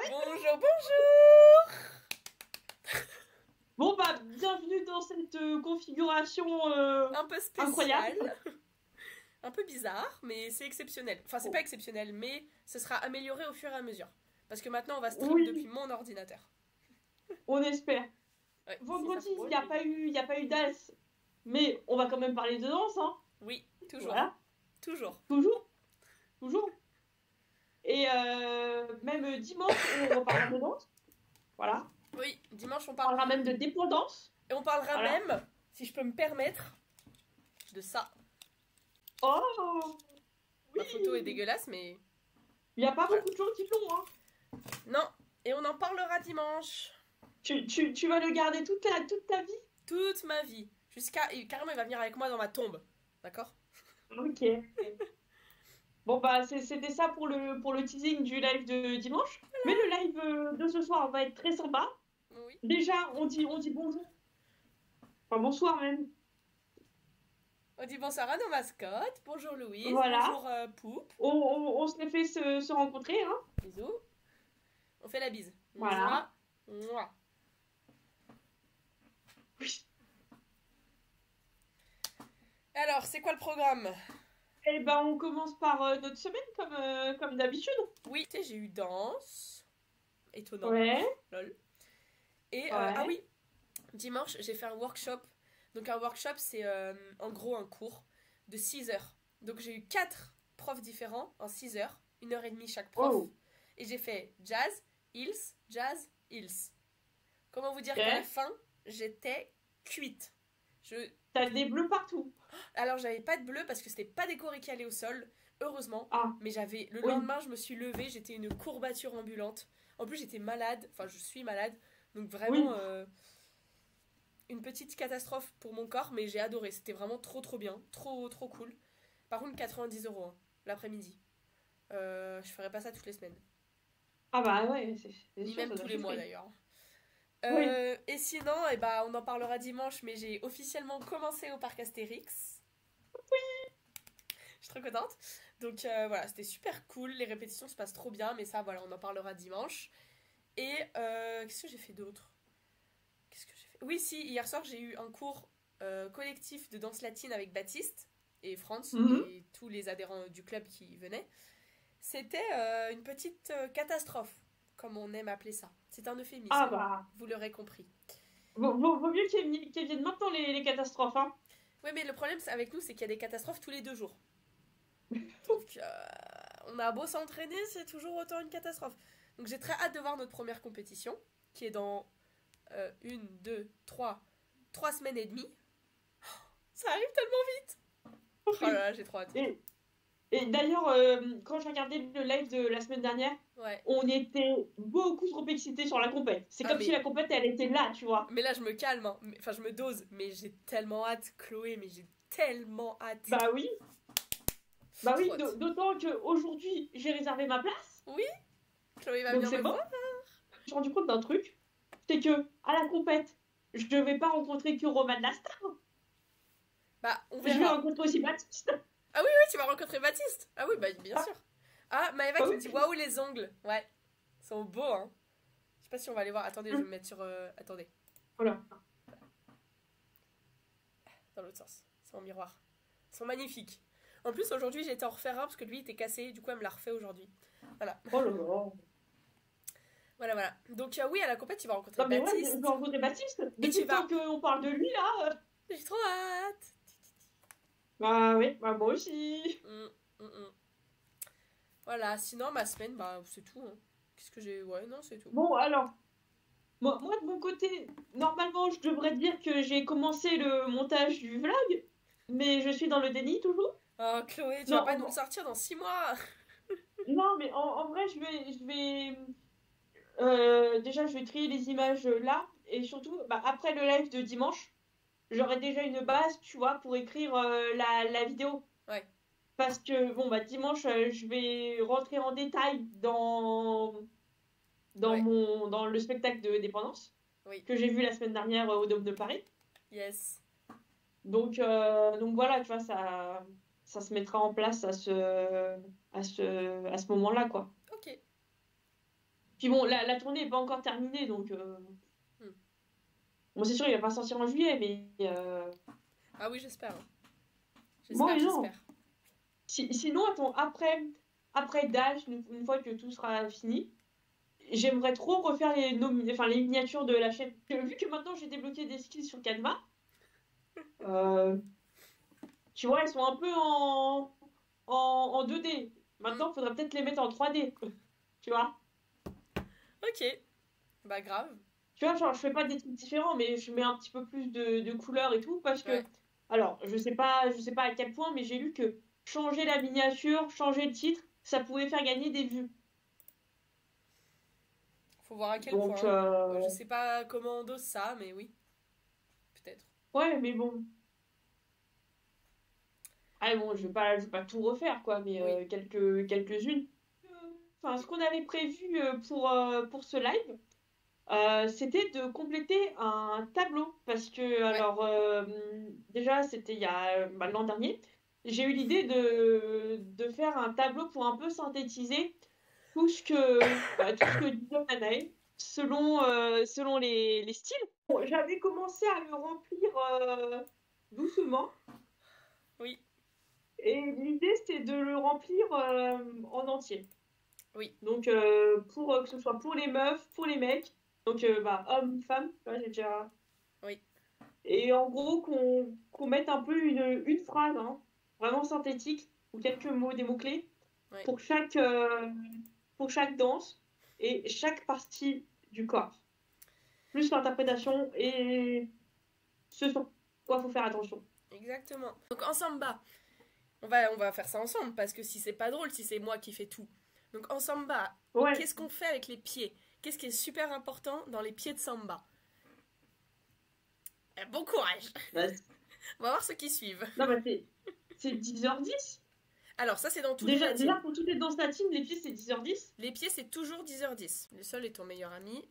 Bonjour, bonjour. Bon, bah, bienvenue dans cette configuration Un peu incroyable. spécial, un peu bizarre, mais c'est exceptionnel. Enfin, c'est pas exceptionnel, mais ce sera amélioré au fur et à mesure. Parce que maintenant, on va stream depuis Oui, mon ordinateur. on espère. Ouais, si ça Vendredi, fonctionne. il y a pas eu d'as, mais on va quand même parler de danse, hein. Oui, toujours. Voilà, Toujours. toujours, toujours. Et même dimanche, on reparlera de danse. Voilà. Oui, dimanche, on On parle. parlera même de dépendance. Et on parlera Voilà. même, si je peux me permettre, de ça. Oh, Ma photo est oui. dégueulasse, mais Il n'y a pas voilà. beaucoup de gens qui l'ont, hein. Non, et on en parlera dimanche. Tu vas le garder toute ta vie? Toute ma vie. Jusqu'à. Et carrément, il va venir avec moi dans ma tombe. D'accord? Ok. Bon, bah, c'était ça pour le teasing du live de dimanche. Mais le live de ce soir va être très sympa. Oui. Déjà, on dit bonjour. Enfin, bonsoir même. On dit bonsoir à nos mascottes. Bonjour Louise. Voilà. Bonjour Poupe. On se les fait se rencontrer, hein. Bisous. On fait la bise. Voilà. Mouah. Mouah. Oui. Alors, c'est quoi le programme? Eh ben, on commence par notre semaine, comme d'habitude. Oui, tu sais, j'ai eu danse. Étonnant. Ouais, Lol. Et, ah ouais. oui, dimanche, j'ai fait un workshop. Donc, un workshop, c'est en gros un cours de 6 heures. Donc, j'ai eu 4 profs différents en 6 heures. 1 heure et demie chaque prof. Oh, Et j'ai fait jazz, hills. Comment vous dire qu'à la ok. fin, j'étais cuite. Je... T'as des bleus partout. Alors, j'avais pas de bleu parce que c'était pas décoré qui allait au sol, heureusement. Ah, Mais j'avais. Le oui, lendemain, je me suis levée, j'étais une courbature ambulante. En plus, j'étais malade, enfin, je suis malade. Donc, vraiment, oui. une petite catastrophe pour mon corps, mais j'ai adoré. C'était vraiment trop, trop bien. Trop, trop cool. Par contre, 90 € hein, l'après-midi. Je ferai pas ça toutes les semaines. Ah bah ouais, c'est Ni sûr, même ça tous doit les mois chiffrer. d'ailleurs. Oui. Et sinon, eh ben, on en parlera dimanche, mais j'ai officiellement commencé au parc Astérix. Je suis trop contente. Donc voilà, c'était super cool. Les répétitions se passent trop bien, mais ça, voilà, on en parlera dimanche. Et qu'est-ce que j'ai fait d'autre? Qu'est-ce que j'ai fait? Oui, si, hier soir, j'ai eu un cours collectif de danse latine avec Baptiste et Franz Mhm. et tous les adhérents du club qui venaient. C'était une petite catastrophe, comme on aime appeler ça. C'est un Ah euphémisme, bah, vous l'aurez compris. vaut mieux qu'elles viennent maintenant les catastrophes, hein. Oui, mais le problème avec nous, c'est qu'il y a des catastrophes tous les 2 jours. Donc, on a beau s'entraîner, c'est toujours autant une catastrophe. Donc, j'ai très hâte de voir notre première compétition, qui est dans 3 semaines et demie. Ça arrive tellement vite. Oh là Oui. là, j'ai trop hâte. Et, et d'ailleurs, quand j'ai regardé le live de la semaine dernière, Ouais. on était beaucoup trop excités sur la compète. C'est Ah, comme si la compète, elle était là, tu vois. mais là, je me calme. Hein. Enfin, je me dose. Mais j'ai tellement hâte, Chloé. Mais j'ai tellement hâte. Bah oui, bah Trop oui, hâte. d'autant qu'aujourd'hui, j'ai réservé ma place. Oui, Chloé va Donc venir c'est me bon. voir. Je me suis rendu compte d'un truc, c'est que à la compète, je ne vais pas rencontrer que Roman Lastar. Bah, on Je vais verra. rencontrer aussi Baptiste. Ah oui, oui, tu vas rencontrer Baptiste. Ah oui, bah, bien Ah, sûr. Ah, Maëva bah qui me dit oui. waouh, les ongles. Ouais, ils sont beaux, hein. Je sais pas si on va aller voir. Attendez, je vais me mettre sur. Attendez, Voilà. dans l'autre sens. C'est mon miroir. Ils sont magnifiques. En plus, aujourd'hui, j'ai été en refaire un parce que lui était cassé. Du coup, elle me l'a refait aujourd'hui. Voilà. Oh là là. Voilà, voilà. Donc, oui, à la compète, tu vas rencontrer Non mais ouais, je vais Baptiste. rencontrer Baptiste. Et Depuis tu le temps vas. qu'on parle de lui, là. J'ai trop hâte. Bah oui, bah moi aussi. Hum, hum, hum. Voilà, sinon, ma semaine, bah, c'est tout. Hein. Qu'est-ce que j'ai. Ouais, non, c'est tout. Bon, alors, moi de mon côté, normalement, je devrais dire que j'ai commencé le montage du vlog, mais je suis dans le déni toujours. Oh, Chloé, tu Non, vas pas nous le sortir dans 6 mois. non, mais en vrai, je vais déjà, je vais trier les images là, et surtout, bah, après le live de dimanche, j'aurai déjà une base, tu vois, pour écrire la vidéo. Ouais, Parce que, bon, bah, dimanche, je vais rentrer en détail ouais, dans le spectacle de Dépendance oui. que j'ai vu la semaine dernière au Dôme de Paris. Yes. Donc voilà, tu vois, ça se mettra en place à ce moment-là, quoi. Ok. Puis bon, la tournée n'est pas encore terminée, donc Hmm. bon, c'est sûr, il va pas sortir en juillet, mais Ah oui, j'espère, hein. bon, J'espère, mais non. j'espère. Sinon, attends, après Dash, une fois que tout sera fini, j'aimerais trop refaire enfin, les miniatures de la chaîne. Vu que maintenant j'ai débloqué des skills sur Canva, euh, tu vois, elles sont un peu en 2D. Hmm. Maintenant, il faudrait peut-être les mettre en 3D. Tu vois? Ok, bah grave. Tu vois, genre, je fais pas des trucs différents, mais je mets un petit peu plus de couleurs et tout, parce Ouais. que, alors, je sais pas à quel point, mais j'ai lu que changer la miniature, changer le titre, ça pouvait faire gagner des vues. Faut voir à quel Donc, point. Je sais pas comment on dose ça, mais oui, peut-être. ouais, mais bon. Ah bon, je vais pas tout refaire, quoi, mais Oui. quelques-unes. Enfin, ce qu'on avait prévu pour ce live, c'était de compléter un tableau. Parce que, Ouais. alors, déjà, c'était il y a l'an dernier, j'ai eu l'idée de faire un tableau pour un peu synthétiser tout ce que disait Anaël, selon les styles. Bon, j'avais commencé à le remplir doucement. Oui. Et l'idée, c'est de le remplir en entier. Oui. Donc, pour que ce soit pour les meufs, pour les mecs. Donc, bah, hommes, femmes, tu vois, j'ai déjà. Oui. Et en gros, qu'on mette un peu une phrase, hein, vraiment synthétique, ou quelques mots, des mots-clés, Oui. pour pour chaque danse et chaque partie du corps. Plus l'interprétation et ce sur quoi faut faire attention. Exactement. Donc en samba, on va faire ça ensemble parce que si c'est pas drôle, si c'est moi qui fais tout. Donc en samba, Ouais, qu'est-ce qu'on fait avec les pieds? Qu'est-ce qui est super important dans les pieds de samba? Bon courage. bah, On va voir ceux qui suivent. non, bah, c'est 10h10. Alors ça c'est dans toutes les Déjà, latines. pour toutes les danses latines, les pieds, c'est 10h10. Les pieds c'est toujours 10h10. Le sol est ton meilleur ami.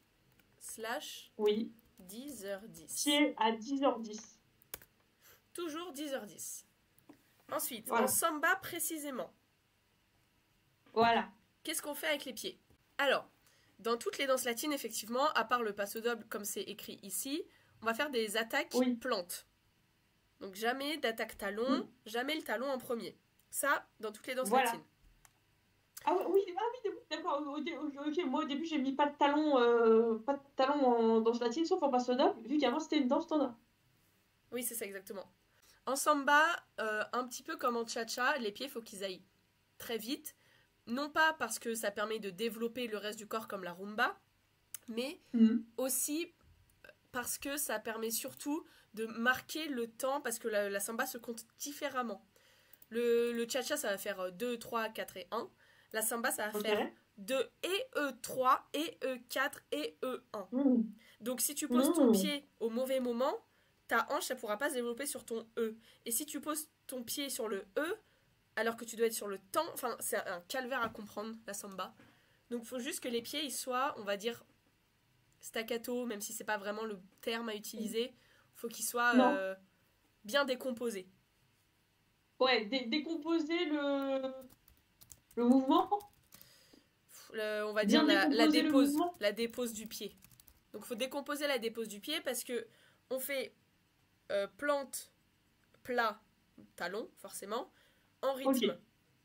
Slash Oui, 10h10. pieds à 10h10. Toujours 10h10. Ensuite, en Voilà, samba précisément, voilà. qu'est-ce qu'on fait avec les pieds? Alors, dans toutes les danses latines, effectivement, à part le passo doble comme c'est écrit ici, on va faire des attaques Oui. plantes. Donc jamais d'attaque Mm. talon, jamais le talon en premier. Ça, dans toutes les danses Voilà. latines. Ah oui, d'accord. Ok, moi au début j'ai mis pas de talon en danse latine, sauf en passo doble, vu qu'avant c'était une danse standard. Oui, c'est ça exactement. En samba, un petit peu comme en cha-cha, les pieds, faut qu'ils aillent très vite. Non pas parce que ça permet de développer le reste du corps comme la rumba, mais Mm. aussi parce que ça permet surtout de marquer le temps, parce que la samba se compte différemment. Le cha-cha, ça va faire 2, 3, 4 et 1. La samba, ça va Ok. faire 2 et E3 et E4 et E1. Mm. Donc si tu poses ton Mm. pied au mauvais moment, ta hanche, ça ne pourra pas se développer sur ton E. Et si tu poses ton pied sur le E, alors que tu dois être sur le temps, enfin, c'est un calvaire à comprendre, la samba. Donc il faut juste que les pieds, ils soient, on va dire, staccato, même si c'est pas vraiment le terme à utiliser, faut qu'ils soient Non. bien décomposés. Ouais, décomposer le mouvement. On va dire Bien décomposer le mouvement. la dépose du pied. Donc il faut décomposer la dépose du pied parce que on fait plante, plat, talon, forcément, en Ok. rythme.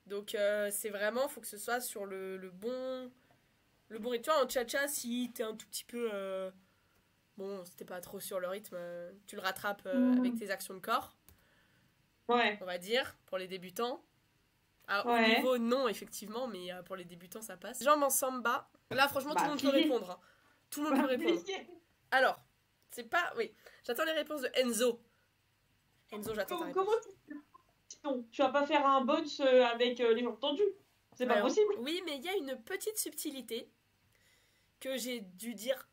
Donc c'est vraiment, faut que ce soit sur le bon rythme. Tu vois, en cha-cha, si t'es un tout petit peu bon, si t'es pas trop sur le rythme, tu le rattrapes avec Mm. tes actions de corps, Ouais. on va dire, pour les débutants. À haut Ouais. niveau, non, effectivement, mais pour les débutants, ça passe. Jambes en samba. Là, franchement, tout le Bah, monde peut plier. répondre, hein. Tout le monde peut Bah, répondre. plier. Alors, c'est pas... Oui, j'attends les réponses de Enzo. Enzo, j'attends ta Comment réponse. tu vas pas faire un bots avec les jambes tendues? C'est pas Alors, possible. oui, mais il y a une petite subtilité que j'ai dû dire.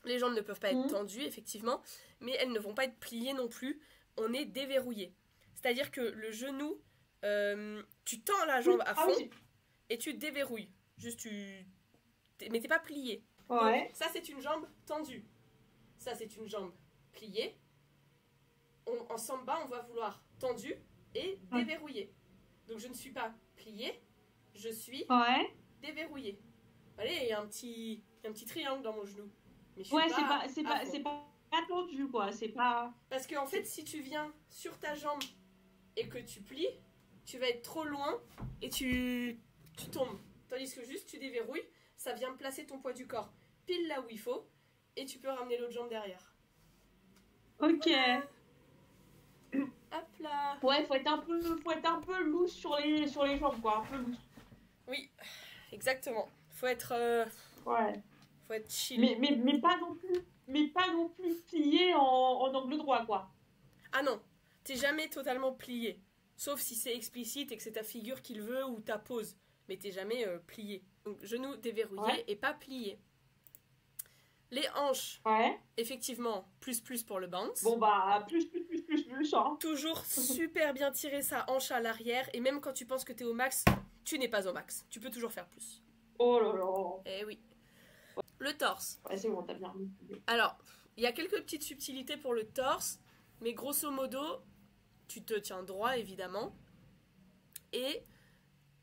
Les jambes ne peuvent pas être Mm. tendues, effectivement, mais elles ne vont pas être pliées non plus. On est déverrouillé. C'est-à-dire que le genou, tu tends la jambe Oui. à Ah fond oui. et tu déverrouilles. Juste, mais t'es pas plié. Donc, Ouais. ça, c'est une jambe tendue. Ça, c'est une jambe pliée. En samba, on va vouloir tendu et Ouais. déverrouillé. Donc, je ne suis pas pliée, je suis Ouais. déverrouillé. Allez, il y a un petit Il y a un petit triangle dans mon genou. Mais je suis Ouais, pas à fond. c'est pas tendu, quoi. C'est pas... Parce que en fait, si tu viens sur ta jambe et que tu plies, tu vas être trop loin et tu tombes. Tandis que juste tu déverrouilles, ça vient placer ton poids du corps pile là où il faut et tu peux ramener l'autre jambe derrière. Ok. Hop là. Ouais, faut être un peu loose sur les jambes, quoi. Un peu loose. Oui, exactement. Ouais. Faut être chill. Mais pas non plus plié en angle droit, quoi. Ah non, t'es jamais totalement plié. Sauf si c'est explicite et que c'est ta figure qu'il veut ou ta pose. Mais t'es jamais plié. Donc genoux déverrouillés et pas pliés. Les hanches, Ouais. effectivement, plus pour le bounce. Bon bah, plus, hein. Toujours super bien tirer sa hanche à l'arrière. Et même quand tu penses que t'es au max, tu n'es pas au max. Tu peux toujours faire plus. Oh là là. Eh oui. Le torse. Ouais, c'est bon, t'as bien. Alors, il y a quelques petites subtilités pour le torse. Mais grosso modo, tu te tiens droit, évidemment. Et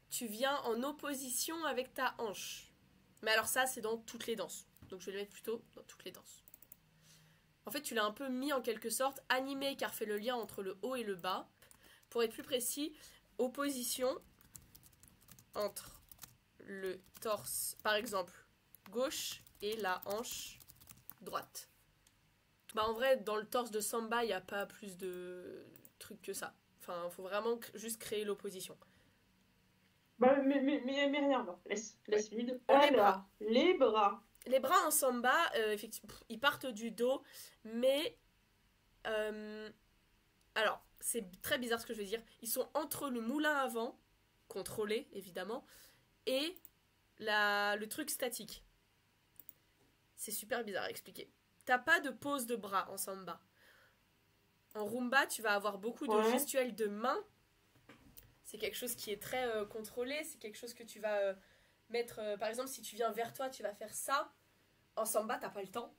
tu viens en opposition avec ta hanche. Mais alors ça, c'est dans toutes les danses. Donc je vais le mettre plutôt dans toutes les danses. En fait, tu l'as un peu mis en quelque sorte, animé car fait le lien entre le haut et le bas. Pour être plus précis, opposition entre le torse, par exemple, gauche et la hanche droite. Bah en vrai, dans le torse de Samba, il n'y a pas plus de trucs que ça. Enfin, il faut vraiment juste créer l'opposition. Bah, mais rien, non. Laisse vide. Les bras. Les bras. Les bras en Samba, effectivement, ils partent du dos, mais... alors, c'est très bizarre ce que je vais dire. Ils sont entre le moulin avant, contrôlé, évidemment, et le truc statique. C'est super bizarre à expliquer. T'as pas de pose de bras en Samba. En Rumba, tu vas avoir beaucoup de gestuels de main. C'est quelque chose qui est très contrôlé. C'est quelque chose que tu vas mettre... par exemple, si tu viens vers toi, tu vas faire ça. En Samba, t'as pas le temps.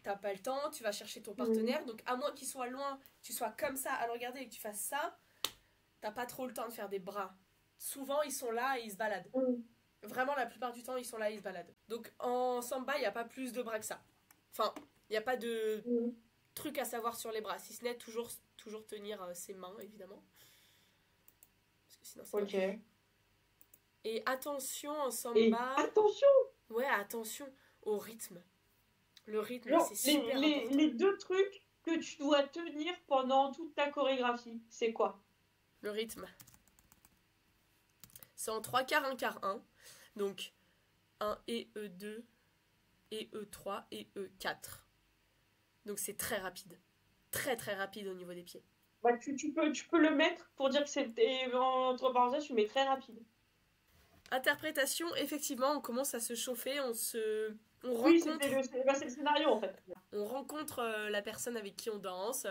T'as pas le temps, tu vas chercher ton partenaire. Donc, à moins qu'il soit loin, tu sois comme ça à le regarder et que tu fasses ça, t'as pas trop le temps de faire des bras. Souvent, ils sont là et ils se baladent. Vraiment, la plupart du temps, ils sont là et ils se baladent. Donc, en Samba, il n'y a pas plus de bras que ça. Enfin, il n'y a pas de truc à savoir sur les bras. Si ce n'est toujours tenir ses mains, évidemment. Parce que sinon, c'est Ok. Et attention en Samba... Et attention! Ouais, attention au rythme. Le rythme, Genre, c'est super important. les deux trucs que tu dois tenir pendant toute ta chorégraphie, c'est quoi? Le rythme. C'est en 3 quarts, 1 quart, 1. Donc, 1 et E2, et E3, et E4. Donc, c'est très rapide. Très, très rapide au niveau des pieds. Bah, tu peux le mettre pour dire que c'était entre parenthèses, tu mets très rapide. Interprétation, effectivement, on commence à se chauffer, on Oui, rencontre... c'est le scénario en fait. On rencontre la personne avec qui on danse,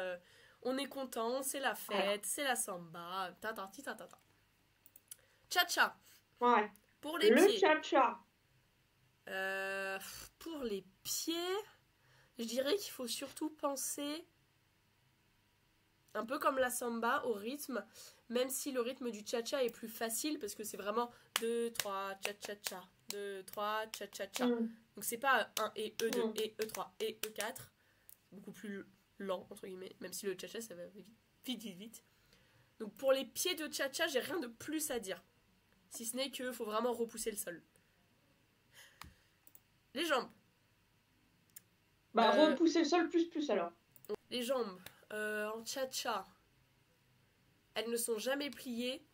on est content, c'est la fête, c'est la samba, tatati tatata. Cha-cha. Ouais. Pour les Le pieds. cha-cha. Pour les pieds, je dirais qu'il faut surtout penser un peu comme la samba au rythme, même si le rythme du cha-cha est plus facile parce que c'est vraiment 2, 3, cha-cha-cha, 2, 3, cha-cha-cha. Donc c'est pas 1 et E2 et E3 et E4. C'est beaucoup plus lent, entre guillemets, même si le cha-cha ça va vite. Donc pour les pieds de cha-cha, j'ai rien de plus à dire. Si ce n'est qu'il faut vraiment repousser le sol. Les jambes. Bah, repousser le sol plus alors. Les jambes, en cha-cha, elles ne sont jamais pliées,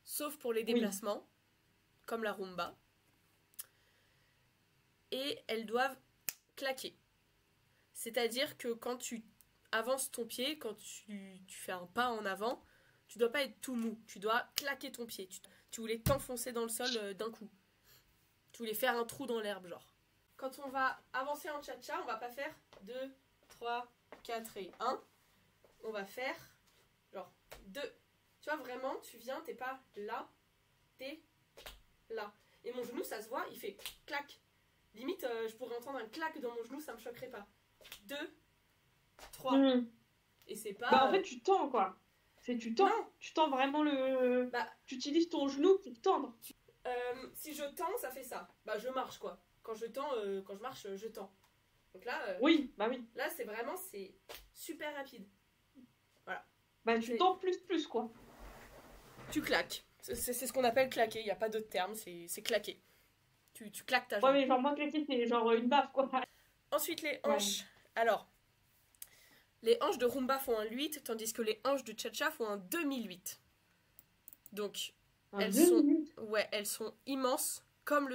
sauf pour les déplacements, comme la rumba. Et elles doivent claquer. C'est-à-dire que quand tu avances ton pied, quand tu fais un pas en avant, tu dois pas être tout mou. Tu dois claquer ton pied. Tu voulais t'enfoncer dans le sol d'un coup. Tu voulais faire un trou dans l'herbe, genre. Quand on va avancer en cha-cha, on va pas faire 2, 3, 4 et 1. On va faire genre 2. Tu vois, vraiment, tu viens, t'es pas là, t'es là. Et mon genou, ça se voit, il fait clac. Limite, je pourrais entendre un clac dans mon genou, ça me choquerait pas. 2, 3. Et c'est pas... Bah, en fait, tu tends, quoi. Tu tends. Non. Tu tends vraiment tu utilises ton genou pour tendre. Si je tends, ça fait ça. Bah, je marche, quoi. quand je tends, quand je marche, je tends. Donc là, Oui, bah oui. là c'est vraiment, c'est super rapide. Voilà. Bah tu tends plus, quoi. Tu claques. C'est ce qu'on appelle claquer, il n'y a pas d'autre terme, c'est claquer. Tu claques ta Ouais, jambe. mais genre moi claquer c'est genre une baffe, quoi. Ensuite les Ouais. hanches. Alors, les hanches de rumba font un 8, tandis que les hanches de cha-cha font un demi-8. Donc, elles sont immenses comme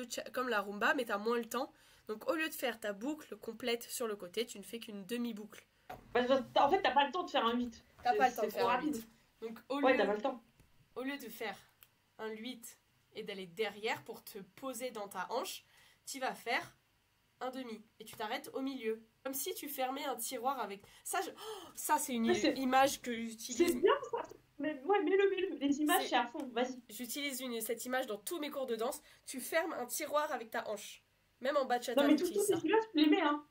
la rumba, mais t'as moins le temps. Donc, au lieu de faire ta boucle complète sur le côté, tu ne fais qu'une demi-boucle. Bah, en fait, t'as pas le temps de faire un 8. T'as pas le temps de trop faire un rapide. 8. Donc, Ouais, t'as pas le temps. au lieu de faire un 8 et d'aller derrière pour te poser dans ta hanche, tu vas faire un demi et tu t'arrêtes au milieu. Comme si tu fermais un tiroir avec... Ça, ça c'est une image que j'utilise. C'est bien ça. Mais ouais, mets-le. Les images, c'est à fond. Vas-y. J'utilise cette image dans tous mes cours de danse. Tu fermes un tiroir avec ta hanche. Même en bachata, non, mais toutes les images, tu les mets, hein.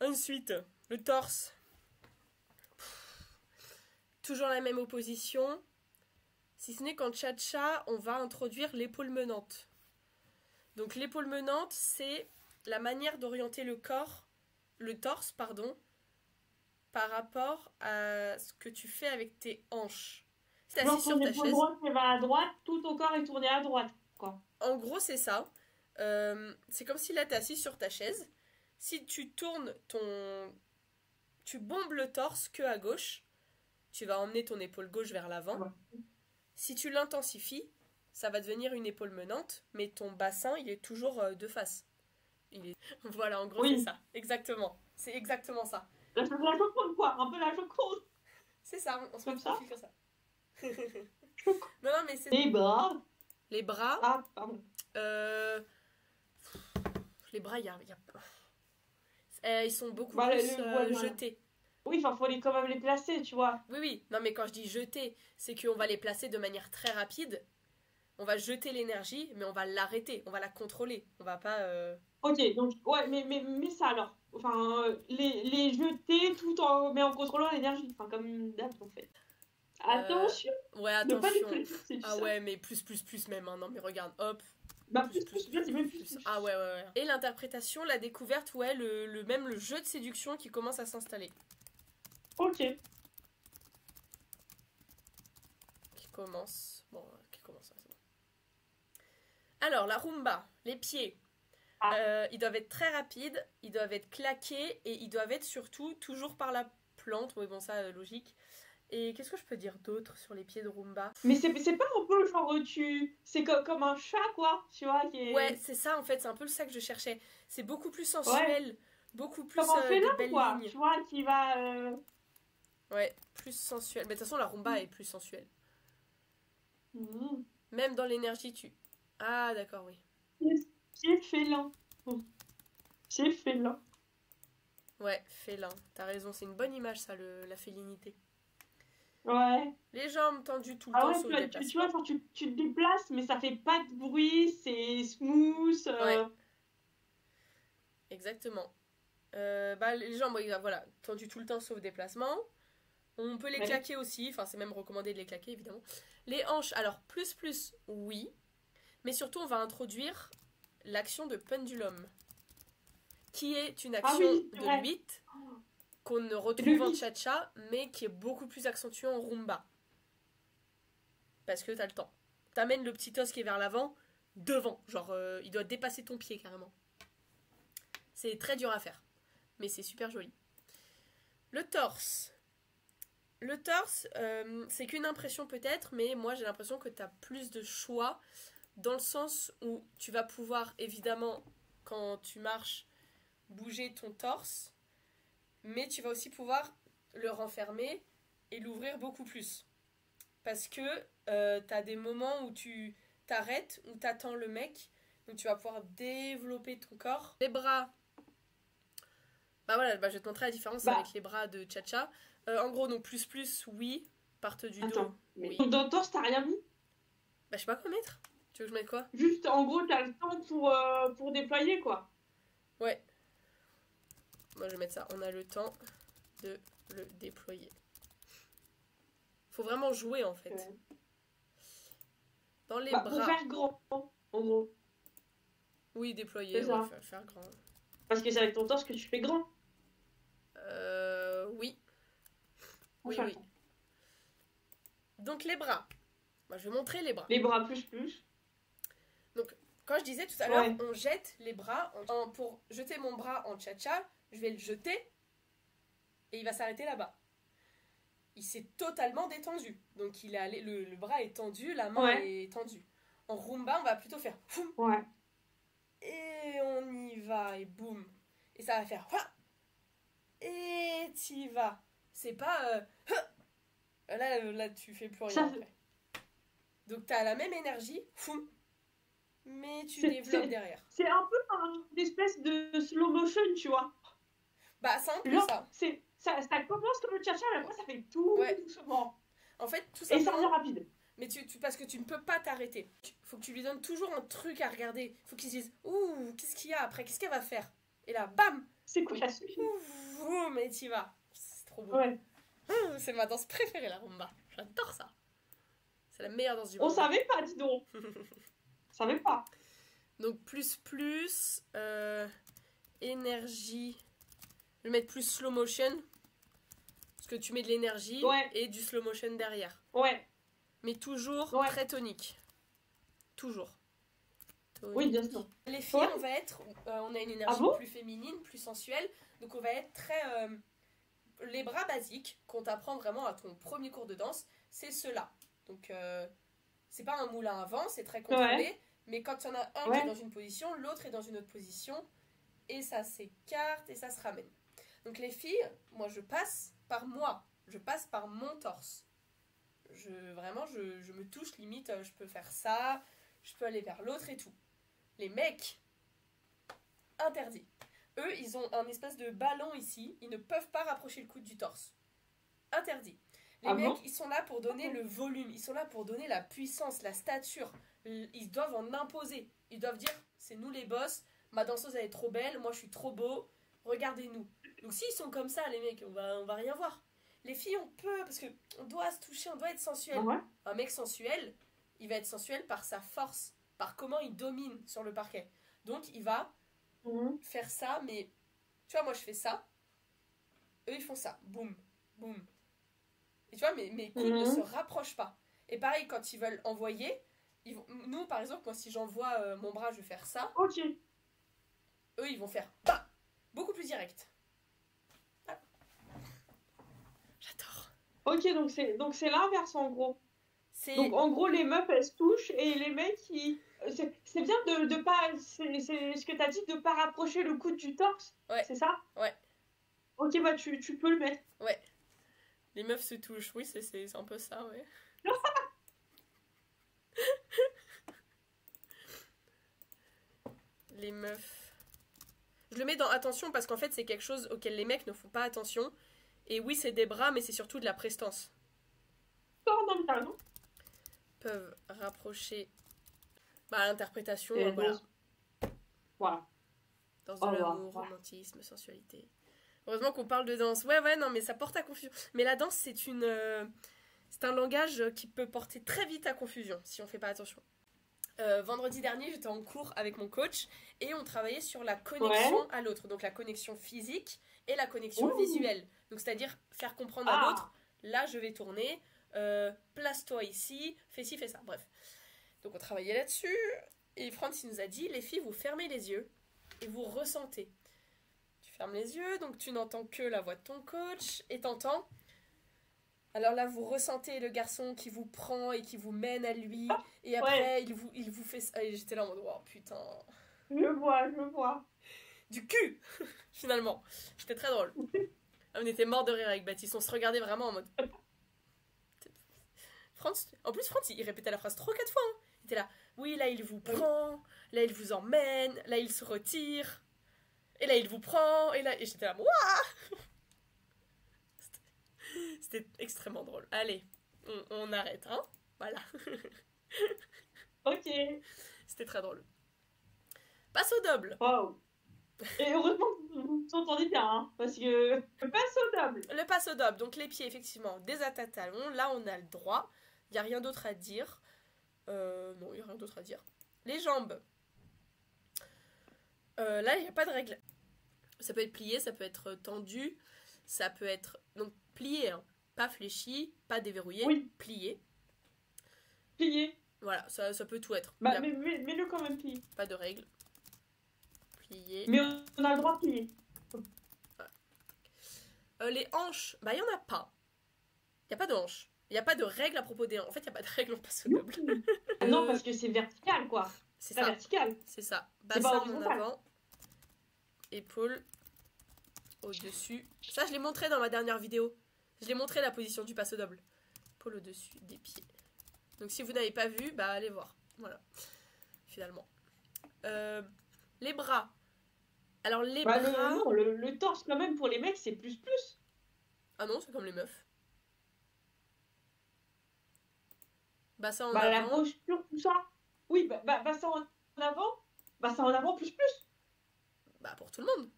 Ensuite, le torse. Toujours la même opposition. Si ce n'est qu'en cha-cha, on va introduire l'épaule menante. Donc l'épaule menante, c'est la manière d'orienter le torse, par rapport à ce que tu fais avec tes hanches. C'est assis sur ta chaise. Droite, elle va à droite, tout ton corps est tourné à droite, quoi. En gros, c'est ça. C'est comme si là, tu es assis sur ta chaise. Si tu tournes tu bombes le torse que à gauche, tu vas emmener ton épaule gauche vers l'avant. Ouais. Si tu l'intensifies, ça va devenir une épaule menante, mais ton bassin, il est toujours de face. Voilà, en gros, c'est ça. Exactement. C'est exactement ça. La Joconde, quoi. Un peu la Joconde. C'est ça, on se met comme ça. Non, mais c'est... Les bras. Les bras. Ah, pardon. Les bras, ils sont beaucoup plus jetés. Oui, enfin, faut quand même les placer, tu vois. Oui. Non, mais quand je dis jeter, c'est qu'on va les placer de manière très rapide. On va jeter l'énergie, mais on va l'arrêter. On va la contrôler. On va pas... Ok, donc, ouais, mais ça alors. Enfin, les jeter mais en contrôlant l'énergie. Enfin, comme une dame, en fait. Attention. Ouais, attention. Ouais, mais plus même. Hein. Non, mais regarde, hop. Bah, c'est même plus. Ah ouais. Et l'interprétation, la découverte, ouais, même le jeu de séduction qui commence à s'installer. Ok. Qui commence, c'est bon. Alors, la rumba, les pieds. Ils doivent être très rapides, ils doivent être claqués et ils doivent être surtout toujours par la plante. Oui, bon, ça, logique. Et qu'est-ce que je peux dire d'autre sur les pieds de rumba? Mais c'est pas un peu genre c'est comme un chat, quoi, tu vois, qui est... Ouais, c'est ça en fait, c'est un peu ça que je cherchais. C'est beaucoup plus sensuel, beaucoup plus comme un félin, de belles quoi, lignes. Tu vois, qui va... Ouais, plus sensuel. Mais de toute façon, la rumba est plus sensuelle. Même dans l'énergie, Ah, d'accord, oui. Pied félin. Pied félin. Ouais, félin. T'as raison, c'est une bonne image, ça, la félinité. Ouais. Les jambes tendues tout le temps sur le déplacement. Tu vois, genre, tu te déplaces, mais ça fait pas de bruit, c'est smooth. Ouais. Exactement. Les jambes, voilà, tendues tout le temps sauf déplacement. On peut les claquer aussi, enfin c'est même recommandé de les claquer évidemment. Les hanches, alors plus, oui. Mais surtout, on va introduire l'action de pendulum, qui est une action de 8 qu'on ne retrouve en cha-cha, mais qui est beaucoup plus accentuée en rumba. Parce que t'as le temps. T'amènes le petit os qui est vers l'avant, devant. Genre, il doit dépasser ton pied carrément. C'est très dur à faire, mais c'est super joli. Le torse. Le torse, c'est qu'une impression peut-être, mais moi j'ai l'impression que t'as plus de choix, dans le sens où tu vas pouvoir, évidemment, quand tu marches, bouger ton torse, mais tu vas aussi pouvoir le renfermer et l'ouvrir beaucoup plus. Parce que t'as des moments où tu t'arrêtes, où t'attends le mec, donc tu vas pouvoir développer ton corps. Les bras, je vais te montrer la différence avec les bras de cha-cha. En gros, donc plus, oui, partent du dos. Oui. Dans le torse, t'as rien mis? Je sais pas quoi mettre. Tu veux que je mette quoi? Juste, en gros, t'as le temps pour déployer, quoi. Ouais. Moi, je vais mettre ça. On a le temps de le déployer. Faut vraiment jouer, en fait. Ouais. Dans les bras. Pour faire grand, en gros. Oui, déployer, C'est ça. faire grand. Parce que c'est avec ton torse que tu fais grand. Oui. Oui, Enfin, oui. Donc les bras. Moi, je vais montrer les bras. les bras plus. Donc, quand je disais tout à l'heure, on jette les bras. Pour jeter mon bras en cha-cha, je vais le jeter et il va s'arrêter là-bas. Il s'est totalement détendu. Donc, le bras est tendu, la main est tendue. En rumba, on va plutôt faire foum. Ouais. Et on y va, et boum. Et ça va faire et t'y vas. C'est pas là tu fais plus rien après. Donc t'as la même énergie, foum, mais tu développes derrière. C'est un peu une espèce de slow motion, tu vois. Bah c'est un peu ça. Ça commence comme le cha-cha, mais après ça fait tout doucement. En fait, tout simplement. Et ça revient rapide. Mais parce que tu ne peux pas t'arrêter. Faut que tu lui donnes toujours un truc à regarder. Faut qu'il se dise, ouh, qu'est-ce qu'il y a après? Qu'est-ce qu'elle va faire? Et là, bam! C'est quoi la suite? Ouh, mais t'y vas. C'est trop beau. Ouais. C'est ma danse préférée, la rumba. J'adore ça. C'est la meilleure danse du monde. On savait pas, dis donc. On savait pas. Donc énergie. Je vais mettre plus slow motion. Parce que tu mets de l'énergie et du slow motion derrière. Ouais. Mais toujours très tonique. Toujours. Tonique. Oui, bien sûr. Les filles, on a une énergie plus féminine, plus sensuelle. Donc on va être très... les bras basiques qu'on t'apprend vraiment à ton premier cours de danse, c'est ceux-là. Donc c'est pas un moulin à vent, c'est très contrôlé. Mais quand il y en a un qui est dans une position, l'autre est dans une autre position. Et ça s'écarte et ça se ramène. Donc les filles, moi je passe par moi. Je passe par mon torse. Je me touche, limite, je peux faire ça, je peux aller vers l'autre et tout. Les mecs, interdit. Eux, ils ont un espèce de ballon ici, ils ne peuvent pas rapprocher le coude du torse. Interdit. Les mecs, ils sont là pour donner le volume, ils sont là pour donner la puissance, la stature. Ils doivent en imposer. Ils doivent dire, c'est nous les boss, ma danseuse elle est trop belle, moi je suis trop beau, regardez-nous. Donc s'ils sont comme ça, les mecs, on va rien voir. Les filles, on peut, parce qu'on doit se toucher, on doit être sensuel. Un mec sensuel, il va être sensuel par sa force, par comment il domine sur le parquet. Donc, il va faire ça, mais... Tu vois, moi, je fais ça. Eux, ils font ça. Boum, boum. Et tu vois, mes coudes ne se rapprochent pas. Et pareil, quand ils veulent envoyer, nous, par exemple, moi, si j'envoie mon bras, je vais faire ça. Ok. Eux, ils vont faire... Bah, beaucoup plus direct. Ok, donc c'est l'inverse en gros. Donc en gros, les meufs elles se touchent et les mecs c'est bien de pas. C'est ce que t'as dit, de pas rapprocher le coude du torse. Ouais. C'est ça? Ouais. Ok, bah tu peux le mettre. Ouais. Les meufs se touchent, oui, c'est un peu ça, ouais. Les meufs. Je le mets dans attention parce qu'en fait, c'est quelque chose auquel les mecs ne font pas attention. Et oui, c'est des bras, mais c'est surtout de la prestance. Non. Peuvent rapprocher l'interprétation, voilà. Voilà. Danse de l'amour, romantisme, sensualité. Heureusement qu'on parle de danse. Ouais, non, mais ça porte à confusion. Mais la danse, c'est un langage qui peut porter très vite à confusion, si on fait pas attention. Vendredi dernier, j'étais en cours avec mon coach et on travaillait sur la connexion à l'autre. Donc la connexion physique et la connexion visuelle. Donc c'est-à-dire faire comprendre à l'autre, là je vais tourner, place-toi ici, fais ci, fais ça. Bref. Donc on travaillait là-dessus et Francis nous a dit, les filles, vous fermez les yeux et vous ressentez. Tu fermes les yeux, donc tu n'entends que la voix de ton coach et t'entends. Alors là, vous ressentez le garçon qui vous prend et qui vous mène à lui. Et après, il vous fait ça. Et j'étais là en mode, oh putain. Je vois. Du cul, finalement. C'était très drôle. On était morts de rire avec Baptiste. On se regardait vraiment en mode... En plus, Franz, il répétait la phrase 3-4 fois. Hein. Il était là, oui, là, il vous prend. Là, il vous emmène. Là, il se retire. Et là, il vous prend. Et j'étais là, waouh. C'était extrêmement drôle. Allez, on arrête, hein. Voilà. Ok. C'était très drôle. Passe au double. Wow. Et heureusement que vous entendez bien, hein, parce que le passe au double. Le passe au double, donc les pieds, effectivement, des attaques talons. Là, on a le droit. Il n'y a rien d'autre à dire. Non, il n'y a rien d'autre à dire. Les jambes. Là, il n'y a pas de règle. Ça peut être plié, ça peut être tendu, ça peut être... Donc, plié, hein. Pas fléchi, pas déverrouillé, Oui. plié. Plié. Voilà, ça peut tout être. Bah, mets-le quand même plié. Pas de règle. Plié. Mais on a le droit de plier. Voilà. Les hanches, bah, il n'y en a pas. Il n'y a pas de hanches. Il n'y a pas de règle à propos des hanches. En fait, il n'y a pas de règle en passe double. Non, parce que c'est vertical, quoi. C'est pas ça. vertical. C'est ça. C'est Bassin pas en horizontal. avant. Épaule. Au-dessus. Ça, je l'ai montré dans ma dernière vidéo. Je l'ai montré la position du passe double. Épaule au-dessus des pieds. Donc, si vous n'avez pas vu, bah, allez voir. Voilà. Finalement. Les bras. Alors, les Bah, bras... le torse, quand même, pour les mecs, c'est plus. Ah non, c'est comme les meufs. Bassin en Bah, la avant. posture, tout ça. Oui, bassin en avant. Bassin en avant, plus. Bah, pour tout le monde.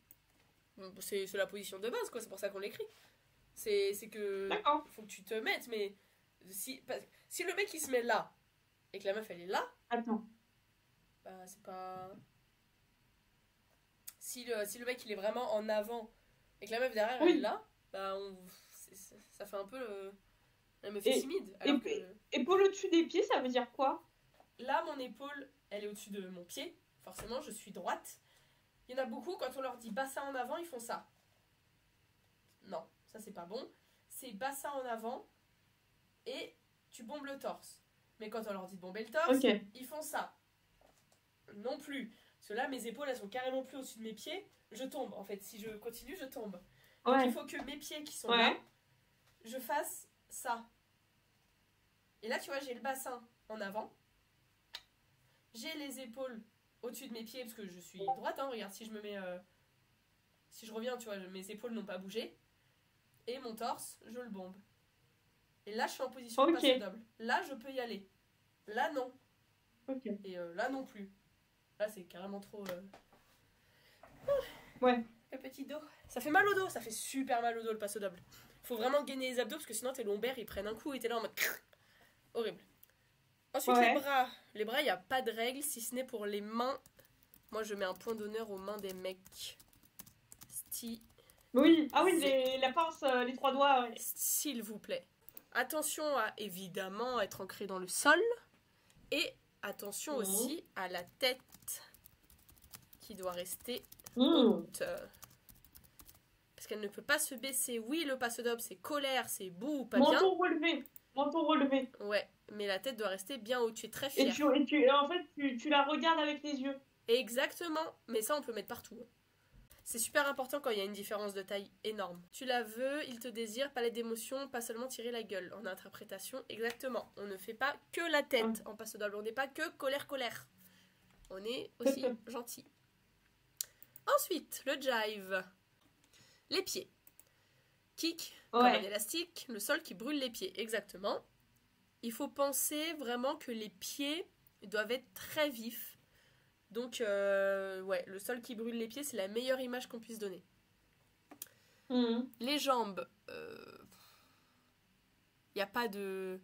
C'est la position de base, quoi. C'est pour ça qu'on l'écrit. C'est que... D'accord. Faut que tu te mettes, mais... Si le mec, il se met là, et que la meuf, elle est là... Attends. Bah, c'est pas... Si le mec, il est vraiment en avant, et que la meuf, derrière, elle est là, bah, ça fait un peu... Elle me fait timide. Alors que... Épaule au-dessus des pieds, ça veut dire quoi? Là, mon épaule, elle est au-dessus de mon pied. Forcément, je suis droite. Il y en a beaucoup, quand on leur dit bassin en avant, ils font ça. Non, ça c'est pas bon. C'est bassin en avant et tu bombes le torse. Mais quand on leur dit de bomber le torse, ils font ça. Non plus. Parce que là, mes épaules, elles sont carrément plus au-dessus de mes pieds. Je tombe, en fait. Si je continue, je tombe. Donc il faut que mes pieds qui sont là, je fasse ça. Et là, tu vois, j'ai le bassin en avant. J'ai les épaules au-dessus de mes pieds, parce que je suis droite, hein. Regarde, si je me mets... Si je reviens, tu vois, mes épaules n'ont pas bougé. Et mon torse, je le bombe. Et là, je suis en position de passe double. Là, je peux y aller. Là, non. Et là, non plus. Là, c'est carrément trop... Le petit dos. Ça fait mal au dos. Ça fait super mal au dos, le passe double. Faut vraiment gainer les abdos, parce que sinon, tes lombaires, ils prennent un coup et t'es là en mode... Horrible. Ensuite, les bras. Les bras, il n'y a pas de règle, si ce n'est pour les mains. Moi, je mets un point d'honneur aux mains des mecs. Oui, la pince, les 3 doigts. Ouais. S'il vous plaît. Attention à, évidemment, être ancré dans le sol. Et attention aussi à la tête qui doit rester haute. Parce qu'elle ne peut pas se baisser. Oui, le passe double, c'est colère, c'est boue, pas bien. Menton relevé. Ouais, mais la tête doit rester bien haute. Tu es très fière. Et en fait, tu la regardes avec les yeux. Exactement. Mais ça, on peut mettre partout. C'est super important quand il y a une différence de taille énorme. Tu la veux, il te désire, palette d'émotions, pas seulement tirer la gueule. En interprétation, exactement. On ne fait pas que la tête en passe double. On n'est pas que colère. On est aussi gentil. Ensuite, le jive. Les pieds. Kick, comme un élastique, le sol qui brûle les pieds. Exactement. Il faut penser vraiment que les pieds doivent être très vifs. Donc, le sol qui brûle les pieds, c'est la meilleure image qu'on puisse donner. Les jambes, il n'y a pas de...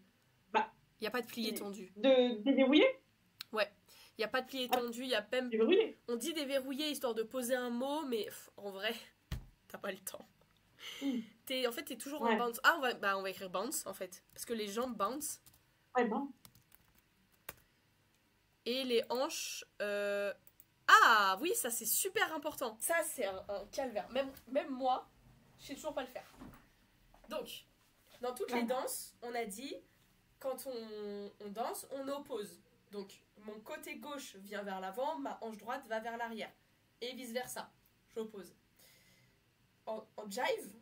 Il n'y a pas de plié tendu. Déverrouillé? Ouais. Il n'y a pas de plié tendu, il y a même... Déverrouillé. On dit déverrouillé histoire de poser un mot, mais en vrai, t'as pas le temps. En fait, t'es toujours en bounce. Ah, on va écrire bounce, en fait. Parce que les jambes bounce. Ouais, bon. Et les hanches... Ah oui, ça c'est super important. Ça c'est un calvaire. Même moi, je sais toujours pas le faire. Donc, dans toutes les danses, on a dit, quand on danse, on oppose. Donc, mon côté gauche vient vers l'avant, ma hanche droite va vers l'arrière. Et vice versa. J'oppose. En jive,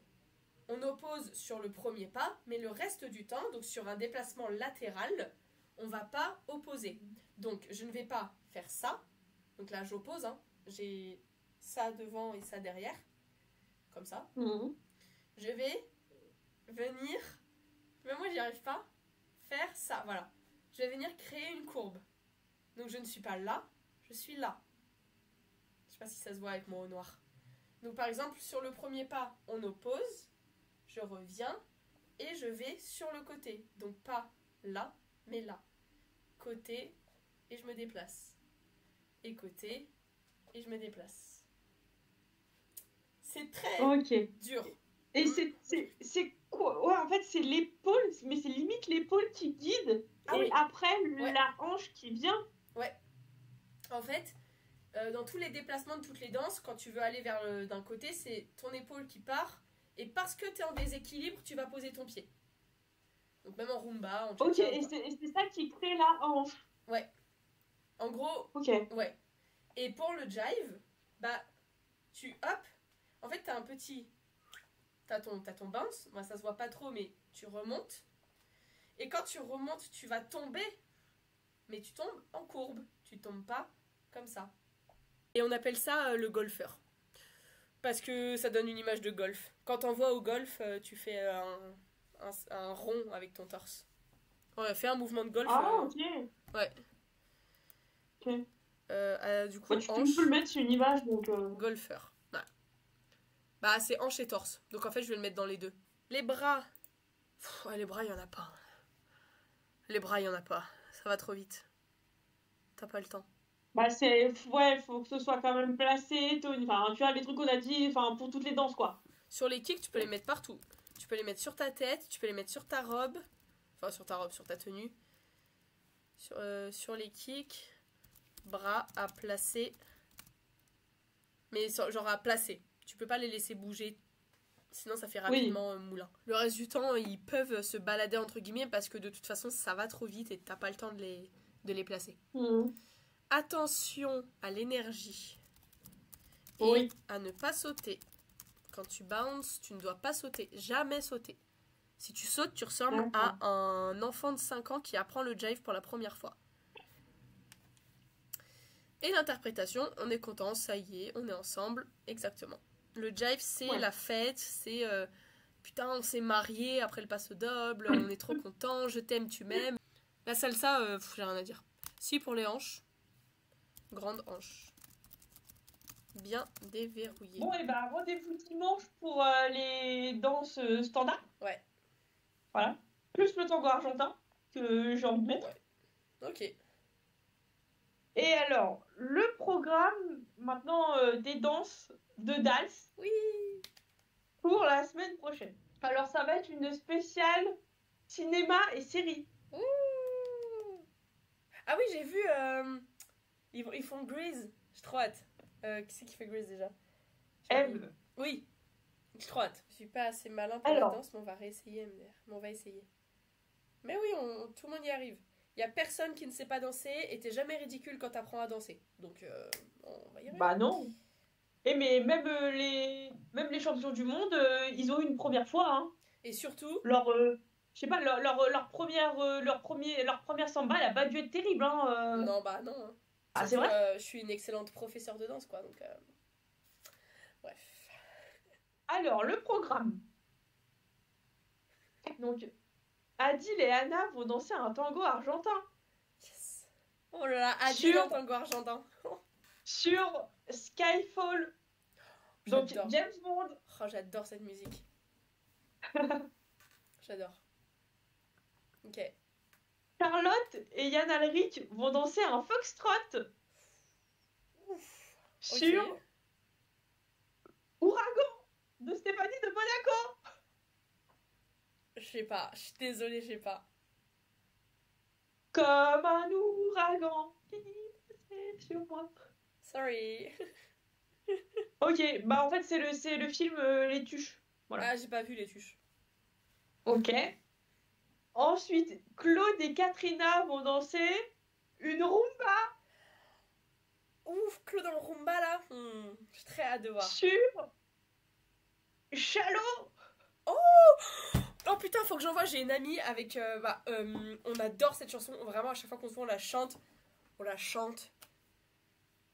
on oppose sur le premier pas, mais le reste du temps, donc sur un déplacement latéral, on va pas opposer. Donc, je ne vais pas faire ça. Donc là, j'oppose. Hein. J'ai ça devant et ça derrière. Comme ça. Je vais venir... Mais moi, j'y arrive pas. Faire ça, voilà. Je vais venir créer une courbe. Donc, je ne suis pas là. Je suis là. Je sais pas si ça se voit avec mon haut noir. Donc, par exemple, sur le premier pas, on oppose. Je reviens. Et je vais sur le côté. Donc, pas là, mais là. Côté, et je me déplace. Et côté, et je me déplace. C'est très Ok. dur. Et c'est quoi? Ouais, en fait, c'est l'épaule, mais c'est limite l'épaule qui guide. Ah Et oui. après, Ouais. la hanche qui vient. Ouais. En fait, dans tous les déplacements de toutes les danses, quand tu veux aller vers d'un côté, c'est ton épaule qui part. Et parce que tu es en déséquilibre, tu vas poser ton pied. Donc même en rumba, en Ok, cha-cha. et c'est ça qui crée la hanche. Ouais. En gros, Ok. ouais. Et pour le jive, bah, tu hop. En fait, t'as un petit. T'as ton bounce. Moi, ça se voit pas trop, mais tu remontes. Et quand tu remontes, tu vas tomber. Mais tu tombes en courbe. Tu tombes pas comme ça. Et on appelle ça le golfeur. Parce que ça donne une image de golf. Quand on voit au golf, tu fais un rond avec ton torse. Ouais, fais un mouvement de golf. Ah, ok. Ouais. Ok. Du coup, Bah, tu hanche, peux le mettre sur une image, donc... golfeur. Ouais. Bah, c'est hanche et torse. Donc en fait, je vais le mettre dans les deux. Les bras. Ouais, les bras, il y en a pas. Les bras, il y en a pas. Ça va trop vite. T'as pas le temps. Bah, c'est... Ouais, faut que ce soit quand même placé, enfin, tu vois, les trucs qu'on a dit, enfin, pour toutes les danses, quoi. Sur les kicks, tu peux les mettre partout. Tu peux les mettre sur ta tête, tu peux les mettre sur ta robe. Enfin, sur ta robe, sur ta tenue. Sur les kicks, bras à placer. Mais genre à placer. Tu peux pas les laisser bouger. Sinon, ça fait rapidement moulin. Le reste du temps, ils peuvent se balader entre guillemets parce que de toute façon, ça va trop vite et t'as pas le temps de les placer. Attention à l'énergie. Et à ne pas sauter. Quand tu bounces, tu ne dois pas sauter. Jamais sauter. Si tu sautes, tu ressembles à un enfant de 5 ans qui apprend le jive pour la première fois. Et l'interprétation, on est content, ça y est, on est ensemble. Exactement. Le jive, c'est la fête, c'est putain, on s'est mariés après le passe double, on est trop content, je t'aime, tu m'aimes. La salsa, j'ai rien à dire. Si, pour les hanches, grande hanche. Bien déverrouillée. Bon, et bah, rendez-vous dimanche pour les danses standards. Ouais. Voilà. Plus le tango argentin que j'ai envie de mettre. Ouais. Ok. Et alors, le programme maintenant des danses de Dals. Oui. Pour la semaine prochaine. Alors, ça va être une spéciale cinéma et série. Ouh. Ah oui, j'ai vu. Ils font Grease. J'ai trop hâte. Qui c'est qui fait Grease déjà? Eve. Oui. J'ai trop hâte. Je suis pas assez malin pour la danse, mais on va réessayer, MDR. Mais on va essayer. Mais oui, tout le monde y arrive. Il y a personne qui ne sait pas danser et t'es jamais ridicule quand t'apprends à danser. Donc, on va y arriver. Bah non. Et mais même les champions du monde, ils ont eu une première fois. Hein. Et surtout... Je sais pas, leur première samba, elle a pas dû être terrible. Hein, Non, bah non. Hein. Ah, c'est vrai? Je suis une excellente professeure de danse, quoi. Donc, bref. Alors, le programme. Donc, Adil et Anna vont danser un tango argentin. Yes. Oh là là, Adil en tango argentin. Sur Skyfall. Donc, James Bond. Oh, j'adore cette musique. J'adore. Ok. Charlotte et Yann Alric vont danser un foxtrot. Sur Ouragan de Stéphanie de Monaco. Je sais pas, je suis désolée, je sais pas. Comme un ouragan qui passait sur moi. Sorry. Ok, bah en fait c'est le film Les Tuches. Voilà. Ah, j'ai pas vu Les Tuches. Ok. Ensuite, Claude et Katrina vont danser une rumba. Ouf, Claude en rumba là. J'ai très hâte de voir. Sur Chalot. Oh putain, faut que j'envoie. J'ai une amie avec. On adore cette chanson. Vraiment, à chaque fois qu'on se voit, on la chante. On la chante.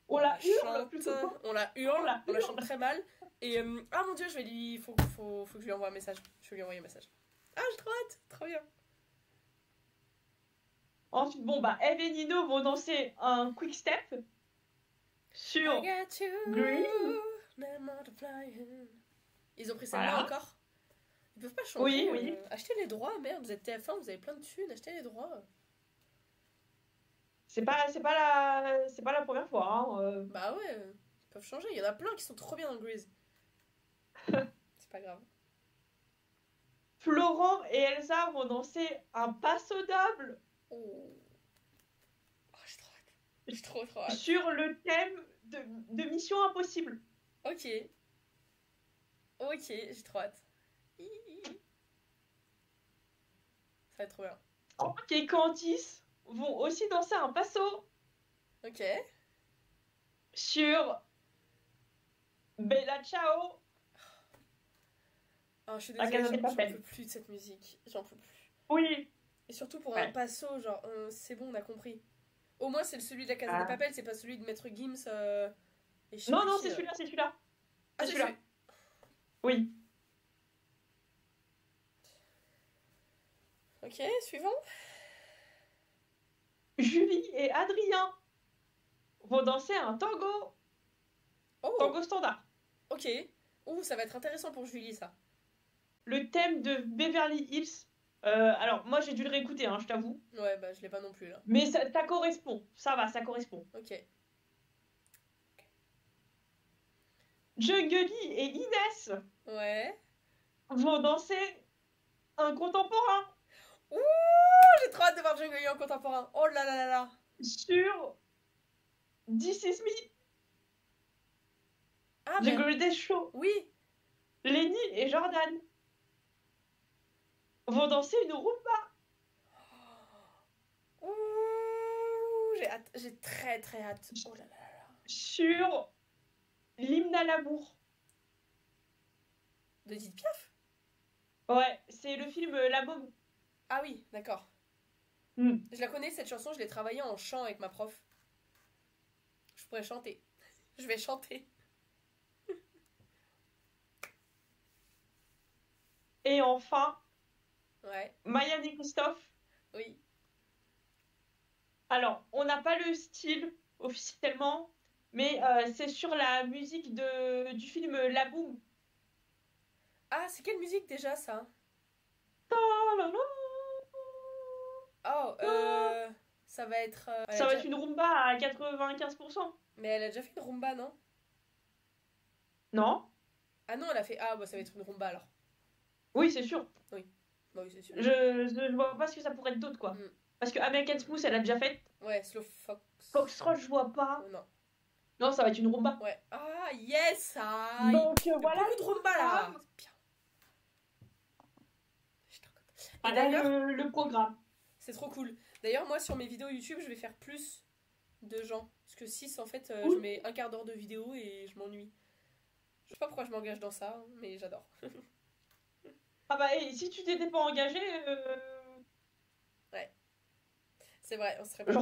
On la hurle plutôt. On la hurle. On la chante très mal. Et ah mon dieu, je vais lui. Faut que je lui envoie un message. Je vais lui envoyer un message. Ah, j'ai trop hâte. Trop bien. Ensuite, bon bah, Eve et Nino vont danser un quick step sur Green. Ils ont pris celle-là encore. Ils peuvent pas changer. Oui. Achetez les droits, merde. Vous êtes TF1, vous avez plein de thunes. Achetez les droits. C'est pas la première fois. Hein, Bah ouais. peuvent changer. Il y en a plein qui sont trop bien dans Grease. C'est pas grave. Florent et Elsa vont danser un passo double. Oh, j'ai trop hâte. J'ai trop hâte. Sur le thème de Mission Impossible. Ok. Ok, j'ai trop hâte. Ça va être trop bien. Franck et Candice vont aussi danser un passo. Ok. Sur Bella Ciao. Oh, je suis La désolée, Casa de j'en Papel. peux plus de cette musique. J'en peux plus. Oui. Et surtout pour Ouais. un passo, genre, c'est bon, on a compris. Au moins, c'est celui de la Casa de Papel, c'est pas celui de Maître Gims. Et je sais Non, plus non, qui, c'est celui-là, c'est celui-là. Ah, C'est c'est celui-là. celui. Oui. Ok, suivant. Julie et Adrien vont danser un tango. Oh, Tango standard. ok. Ouh, ça va être intéressant pour Julie, ça. Le thème de Beverly Hills. Alors, moi, j'ai dû le réécouter, hein, je t'avoue. Ouais, bah, je l'ai pas non plus, là. Mais ça correspond. Ça va, ça correspond. Ok. Jungly et Inès Ouais. vont danser un contemporain Ouh, j'ai trop hâte de voir Jungle en contemporain. Oh là là là là. sur This Is Me, Ah, The mais... Greatest Show. Oui. Lenny et Jordan vont danser une rumba Ouh, j'ai hâte. J'ai très très hâte. Oh là là là là. sur l'hymne à l'amour. De Edith Piaf? Ouais, c'est le film La Môme. Ah oui, d'accord. Mm. Je la connais cette chanson, je l'ai travaillée en chant avec ma prof. Je pourrais chanter. Je vais chanter. Et enfin, Ouais, Mayan et Christophe. oui. Alors, on n'a pas le style officiellement, mais c'est sur la musique du film La Boum. Ah, c'est quelle musique déjà ça? Oh là là. Oh, ça va être... Ça va être une rumba à 95%. Mais elle a déjà fait une rumba, non? Non? Ah non, elle a fait... Ah, bah ça va être une rumba alors. Oui, c'est sûr. Bah oui, c'est sûr. Je vois pas ce que ça pourrait être d'autre, quoi. Mm. Parce que American Smooth, elle a déjà fait. Ouais, Slow Fox. Foxtrot, je vois pas. Oh, non. Non, ça va être une rumba. Ouais. Ah, yes! Ah, Donc il y a voilà. beaucoup de rumba là! Ah. C'est bien. Je suis trop contente. Et Voilà d'ailleurs, le programme. c'est trop cool. D'ailleurs, moi sur mes vidéos YouTube, je vais faire plus de gens. Parce que 6, en fait, Oui. je mets un quart d'heure de vidéo et je m'ennuie. Je sais pas pourquoi je m'engage dans ça, hein, mais j'adore. Ah bah, et si tu t'étais pas engagé, C'est vrai, on serait pas.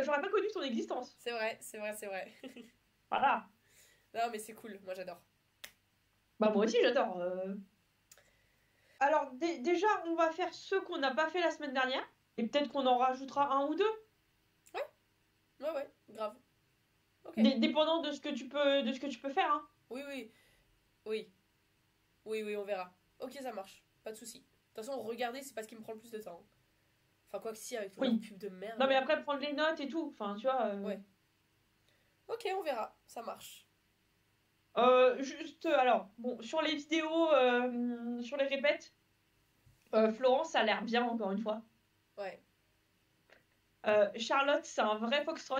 j'aurais pas connu ton existence. C'est vrai, c'est vrai, c'est vrai. Voilà. Non, mais c'est cool, moi j'adore. Bah moi aussi j'adore. Alors déjà on va faire ceux qu'on n'a pas fait la semaine dernière et peut-être qu'on en rajoutera un ou deux, Ouais, ouais, grave. Ok. dépendant de ce que tu peux faire. Hein. Oui, oui. Oui. Oui, oui, on verra. Ok, ça marche. Pas de soucis. De toute façon, regarder, c'est pas ce qui me prend le plus de temps. Enfin, quoi que si, avec Oui. le pub de merde. Non mais après prendre les notes et tout. Enfin tu vois. Ouais. Ok, on verra. Ça marche. Juste alors bon sur les vidéos, sur les répètes, Florence ça a l'air bien encore une fois. Ouais. Charlotte c'est un vrai foxtrot.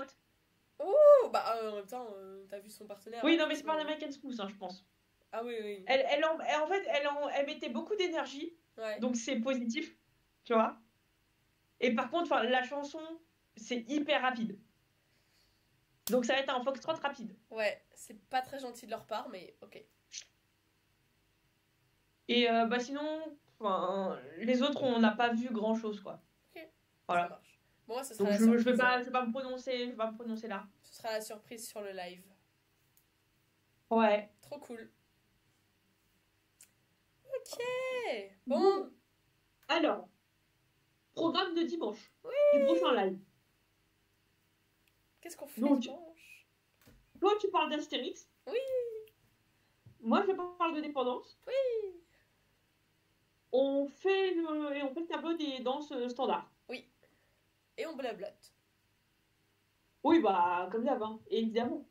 Oh, bah en même temps, t'as vu son partenaire. Oui hein, non mais c'est pas un effectivement. American Smooth hein, je pense. Ah oui, oui. En fait elle mettait beaucoup d'énergie. Ouais. Donc c'est positif, tu vois. Et par contre, la chanson, c'est hyper rapide. Donc ça va être un foxtrot rapide. Ouais, c'est pas très gentil de leur part, mais ok. Et bah sinon, les autres, on n'a pas vu grand-chose, quoi. Ok, ça Voilà. marche. Bon, moi, ce sera Donc la je surprise. vais pas je vais pas me prononcer là. Ce sera la surprise sur le live. Ouais. Trop cool. Ok. Bon. Alors, programme de dimanche. Oui. Du prochain live. Qu'est-ce qu'on fait Donc, dimanche? toi, tu parles d'Astérix. Oui. Moi, je parle de dépendance. Oui. On fait le tableau des danses standards. Oui. Et on blablote. Oui, bah, comme d'hab, hein, évidemment.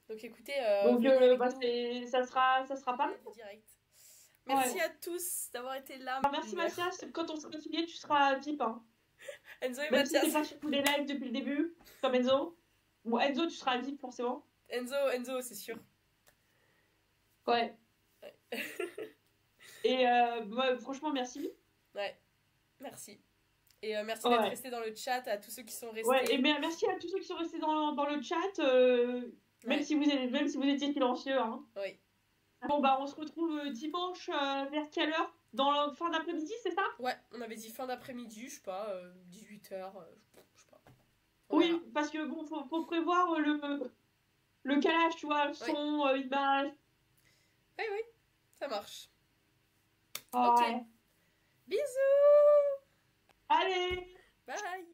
Donc écoutez, Donc, venez avec bah, nous. ça sera pas mal. Direct. Ouais. Merci à tous d'avoir été là. Alors, merci Mathias, quand on sera affilié, tu seras VIP. Hein. Enzo et Même si t'es Mathias. pas sur tous les lives depuis le début, comme Enzo. Bon, Enzo, tu seras VIP forcément. Enzo, c'est sûr. Ouais. Ouais. Et franchement, merci. Ouais, merci. Et merci d'être Ouais. resté dans le chat, à tous ceux qui sont restés. Ouais, et merci à tous ceux qui sont restés dans le chat, même, Ouais. même si vous étiez silencieux. Hein. Oui. Bon, bah, on se retrouve dimanche vers quelle heure? Dans la fin d'après-midi, c'est ça? Ouais, on avait dit fin d'après-midi, je sais pas, 18h, je sais pas. On verra. Oui, parce que bon, faut prévoir le calage, tu vois, le Oui. son, image. Oui, oui, ça marche. Ouais. Ok. Bisous. Allez! Bye.